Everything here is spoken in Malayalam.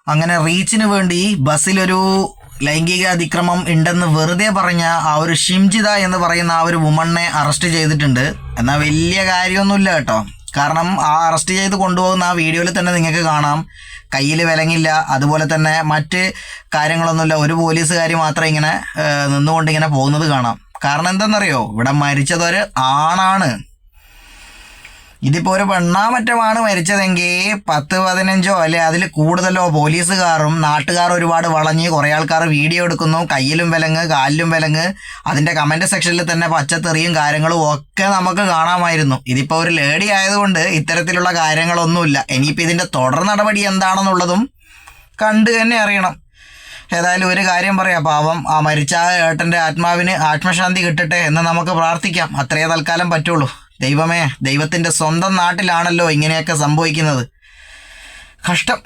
അങ്ങനെ റീച്ചിന് വേണ്ടി ബസ്സിലൊരു ലൈംഗിക അതിക്രമം ഉണ്ടെന്ന് വെറുതെ പറഞ്ഞ ആ ഒരു ഷിംജിത എന്ന് പറയുന്ന ആ ഒരു വുമണിനെ അറസ്റ്റ് ചെയ്തിട്ടുണ്ട്. എന്നാൽ വലിയ കാര്യമൊന്നുമില്ല കേട്ടോ. കാരണം ആ അറസ്റ്റ് ചെയ്ത് കൊണ്ടുപോകുന്ന ആ വീഡിയോയിൽ തന്നെ നിങ്ങൾക്ക് കാണാം, കയ്യിൽ വിലങ്ങില്ല, അതുപോലെ തന്നെ മറ്റ് കാര്യങ്ങളൊന്നുമില്ല. ഒരു പോലീസുകാർ മാത്രം ഇങ്ങനെ നിന്നുകൊണ്ട് ഇങ്ങനെ പോകുന്നത് കാണാം. കാരണം എന്തെന്നറിയോ, ഇവിടെ മരിച്ചതൊരു ആണാണ്. ഇതിപ്പോൾ ഒരു പെണ്ണാമറ്റമാണ് മരിച്ചതെങ്കിൽ 10-15 അല്ലെ അതിൽ കൂടുതലോ പോലീസുകാരും നാട്ടുകാർ ഒരുപാട് വളഞ്ഞ് കുറേ ആൾക്കാർ വീഡിയോ എടുക്കുന്നു. കയ്യിലും വിലങ്ങ്, കാലിലും വിലങ്ങ്, അതിൻ്റെ കമൻറ്റ് സെക്ഷനിൽ തന്നെ പച്ചത്തെറിയും കാര്യങ്ങളും ഒക്കെ നമുക്ക് കാണാമായിരുന്നു. ഇതിപ്പോൾ ഒരു ലേഡി ആയതുകൊണ്ട് ഇത്തരത്തിലുള്ള കാര്യങ്ങളൊന്നുമില്ല. ഇനിയിപ്പോൾ ഇതിൻ്റെ തുടർ നടപടി എന്താണെന്നുള്ളതും കണ്ടു തന്നെ അറിയണം. ഏതായാലും ഒരു കാര്യം പറയാം, പാവം ആ മരിച്ച ഏട്ടൻ്റെ ആത്മാവിന് ആത്മശാന്തി കിട്ടട്ടെ എന്ന് നമുക്ക് പ്രാർത്ഥിക്കാം. അത്രയേ തൽക്കാലം പറ്റുള്ളൂ. ദൈവമേ, ദൈവത്തിൻ്റെ സ്വന്തം നാട്ടിലാണല്ലോ ഇങ്ങനെയൊക്കെ സംഭവിക്കുന്നത്. കഷ്ടം.